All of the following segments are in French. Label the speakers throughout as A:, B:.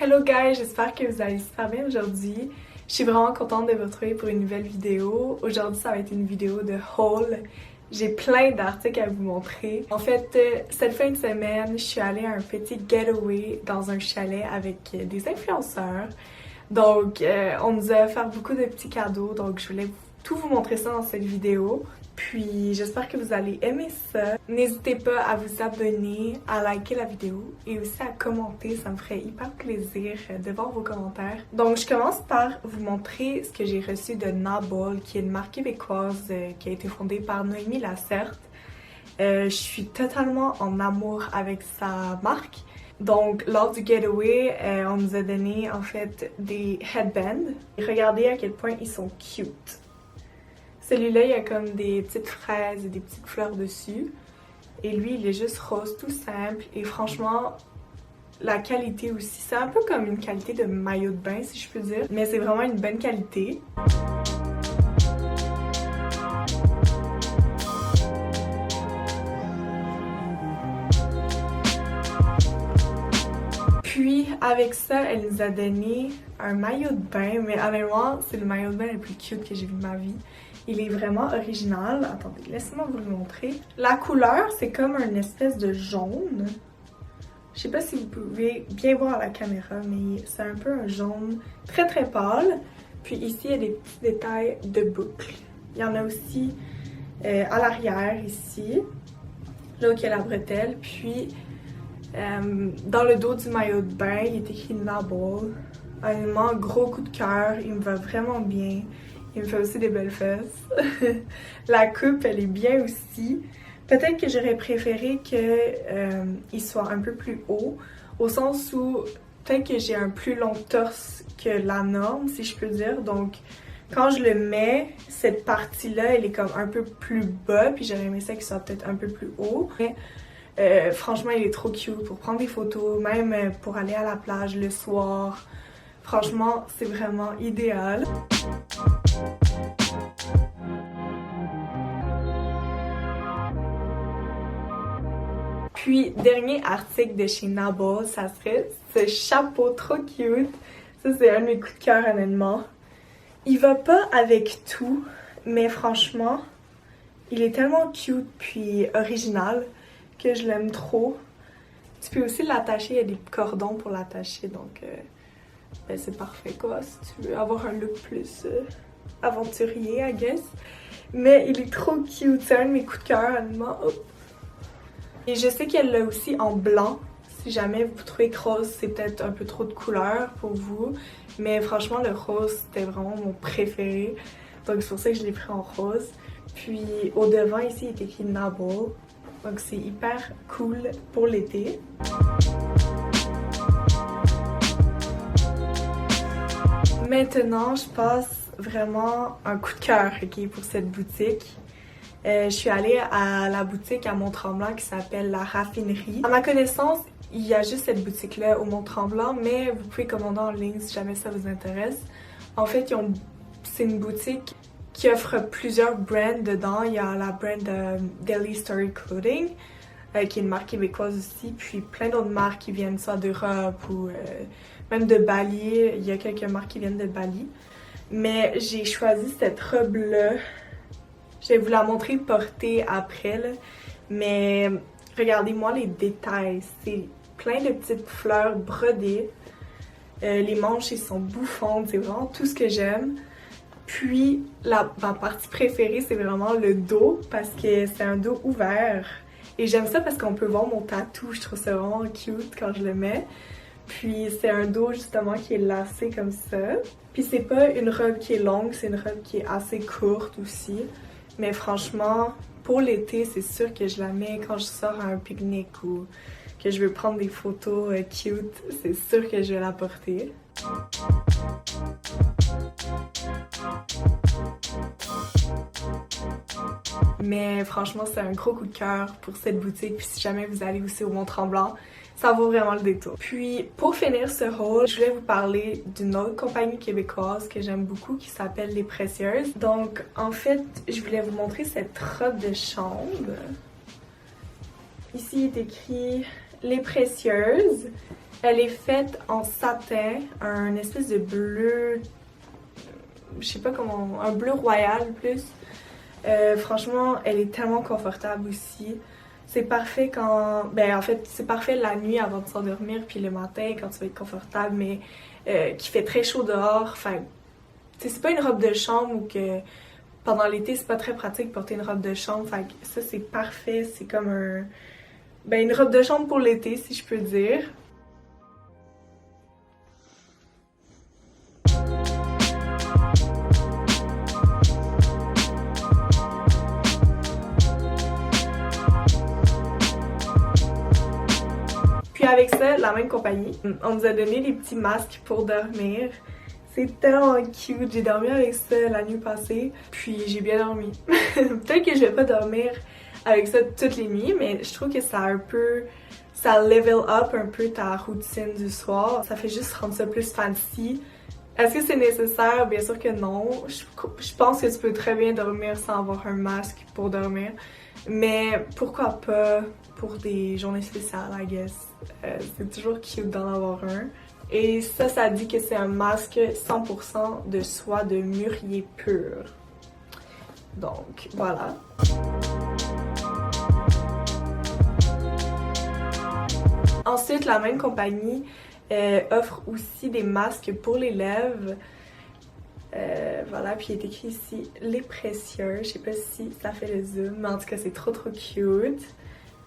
A: Hello guys, j'espère que vous allez super bien aujourd'hui. Je suis vraiment contente de vous retrouver pour une nouvelle vidéo. Aujourd'hui, ça va être une vidéo de haul. J'ai plein d'articles à vous montrer. En fait, cette fin de semaine, je suis allée à un petit getaway dans un chalet avec des influenceurs. Donc, on nous a offert beaucoup de petits cadeaux, donc je voulais tout vous montrer ça dans cette vidéo. Puis j'espère que vous allez aimer ça. N'hésitez pas à vous abonner, à liker la vidéo et aussi à commenter, ça me ferait hyper plaisir de voir vos commentaires. Donc je commence par vous montrer ce que j'ai reçu de Nabol, qui est une marque québécoise qui a été fondée par Noémie Lacerte. Je suis totalement en amour avec sa marque. Donc, lors du getaway, on nous a donné en fait des headbands. Regardez à quel point ils sont cute. Celui-là, il y a comme des petites fraises et des petites fleurs dessus. Et lui, il est juste rose, tout simple. Et franchement, la qualité aussi, c'est un peu comme une qualité de maillot de bain, si je peux dire. Mais c'est vraiment une bonne qualité. Puis, avec ça, elle nous a donné un maillot de bain. Mais honnêtement, c'est le maillot de bain le plus cute que j'ai vu de ma vie. Il est vraiment original. Attendez, laissez-moi vous le montrer. La couleur, c'est comme une espèce de jaune. Je sais pas si vous pouvez bien voir à la caméra, mais c'est un peu un jaune très très pâle. Puis ici, il y a des petits détails de boucles. Il y en a aussi à l'arrière, ici. Là où il y a la bretelle. Puis, dans le dos du maillot de bain, il est écrit Nabol. Honnêtement, gros coup de cœur. Il me va vraiment bien. Il me fait aussi des belles fesses. La coupe, elle est bien aussi. Peut-être que j'aurais préféré qu'il soit un peu plus haut, au sens où peut-être que j'ai un plus long torse que la norme, si je peux dire. Donc, quand je le mets, cette partie-là, elle est comme un peu plus bas, puis j'aurais aimé ça qu'il soit peut-être un peu plus haut. Mais, franchement, il est trop cute pour prendre des photos, même pour aller à la plage le soir. Franchement, c'est vraiment idéal. Puis, dernier article de chez Nabol, ça serait ce chapeau trop cute. Ça, c'est un de mes coups de cœur, honnêtement. Il va pas avec tout, mais franchement, il est tellement cute puis original que je l'aime trop. Tu peux aussi l'attacher, il y a des cordons pour l'attacher, donc ben c'est parfait quoi, si tu veux avoir un look plus aventurier, I guess. Mais il est trop cute, c'est un de mes coups de cœur, honnêtement. Hop. Et je sais qu'elle l'a aussi en blanc. Si jamais vous trouvez que rose, c'est peut-être un peu trop de couleur pour vous. Mais franchement, le rose, c'était vraiment mon préféré. Donc c'est pour ça que je l'ai pris en rose. Puis au devant, ici, il est écrit Nabol. Donc c'est hyper cool pour l'été. Maintenant, je passe vraiment un coup de cœur, ok, pour cette boutique. Je suis allée à la boutique à Mont-Tremblant qui s'appelle La Raffinerie. À ma connaissance, il y a juste cette boutique-là au Mont-Tremblant, mais vous pouvez commander en ligne si jamais ça vous intéresse. En fait, c'est une boutique qui offre plusieurs brands dedans. Il y a la brand Daily Story Clothing, qui est une marque québécoise aussi, puis plein d'autres marques qui viennent soit d'Europe ou même de Bali. Il y a quelques marques qui viennent de Bali. Mais j'ai choisi cette robe-là. Je vais vous la montrer portée après, là. Mais regardez-moi les détails. C'est plein de petites fleurs brodées. Les manches, ils sont bouffantes. C'est vraiment tout ce que j'aime. Puis, ma partie préférée, c'est vraiment le dos parce que c'est un dos ouvert. Et j'aime ça parce qu'on peut voir mon tatou. Je trouve ça vraiment cute quand je le mets. Puis, c'est un dos justement qui est lacé comme ça. Puis, c'est pas une robe qui est longue, c'est une robe qui est assez courte aussi. Mais franchement, pour l'été, c'est sûr que je la mets quand je sors à un pique-nique ou que je veux prendre des photos cute. C'est sûr que je vais la porter. Mais franchement, c'est un gros coup de cœur pour cette boutique. Puis si jamais vous allez aussi au Mont-Tremblant, ça vaut vraiment le détour. Puis pour finir ce haul, je voulais vous parler d'une autre compagnie québécoise que j'aime beaucoup qui s'appelle Les Précieuses. Donc en fait, je voulais vous montrer cette robe de chambre. Ici il est écrit Les Précieuses. Elle est faite en satin, un espèce de bleu, je sais pas comment, un bleu royal plus. Franchement, elle est tellement confortable aussi. C'est parfait quand, ben en fait, c'est parfait la nuit avant de s'endormir, puis le matin quand tu vas être confortable, mais qui fait très chaud dehors. Enfin, c'est pas une robe de chambre ou que pendant l'été c'est pas très pratique de porter une robe de chambre. Fait que ça c'est parfait, c'est comme une robe de chambre pour l'été si je peux dire. Puis avec ça, la même compagnie, on nous a donné des petits masques pour dormir. C'est tellement cute, j'ai dormi avec ça la nuit passée, puis j'ai bien dormi. Peut-être que je vais pas dormir avec ça toutes les nuits, mais je trouve que ça level up un peu ta routine du soir. Ça fait juste rendre ça plus fancy. Est-ce que c'est nécessaire? Bien sûr que non. Je pense que tu peux très bien dormir sans avoir un masque pour dormir. Mais pourquoi pas pour des journées spéciales, I guess. C'est toujours cute d'en avoir un. Et ça dit que c'est un masque 100% de soie de mûrier pur. Donc, voilà. Ensuite, la même compagnie offre aussi des masques pour les lèvres. Voilà, puis il est écrit ici les précieux. Je sais pas si ça fait le zoom, mais en tout cas, c'est trop cute.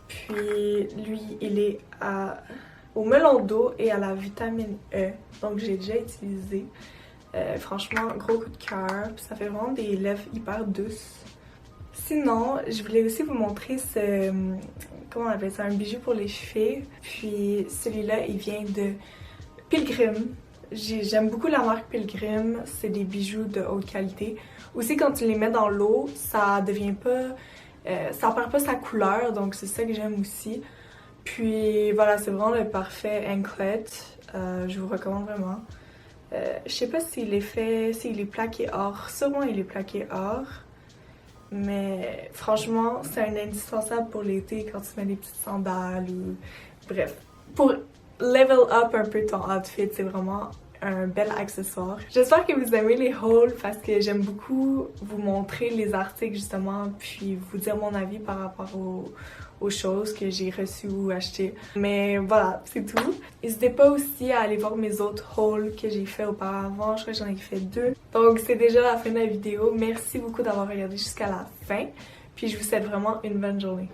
A: Puis lui, il est au melon d'eau et à la vitamine E. Donc j'ai déjà utilisé. Franchement, gros coup de cœur. Puis ça fait vraiment des lèvres hyper douces. Sinon, je voulais aussi vous montrer comment on appelle ça, un bijou pour les filles. Puis celui-là, il vient de Pilgrim. J'aime beaucoup la marque Pilgrim. C'est des bijoux de haute qualité. Aussi, quand tu les mets dans l'eau, ça devient pas... ça perd pas sa couleur, donc c'est ça que j'aime aussi. Puis voilà, c'est vraiment le parfait anklet. Je vous recommande vraiment. Je sais pas s'il est plaqué or. Sûrement il est plaqué or. Mais franchement, c'est un indispensable pour l'été quand tu mets des petites sandales ou... Bref, pour level up un peu ton outfit, c'est vraiment un bel accessoire. J'espère que vous aimez les hauls parce que j'aime beaucoup vous montrer les articles justement, puis vous dire mon avis par rapport aux choses que j'ai reçues ou achetées. Mais voilà, c'est tout. N'hésitez pas aussi à aller voir mes autres hauls que j'ai fait auparavant. Je crois que j'en ai fait 2. Donc c'est déjà la fin de la vidéo. Merci beaucoup d'avoir regardé jusqu'à la fin. Puis je vous souhaite vraiment une bonne journée.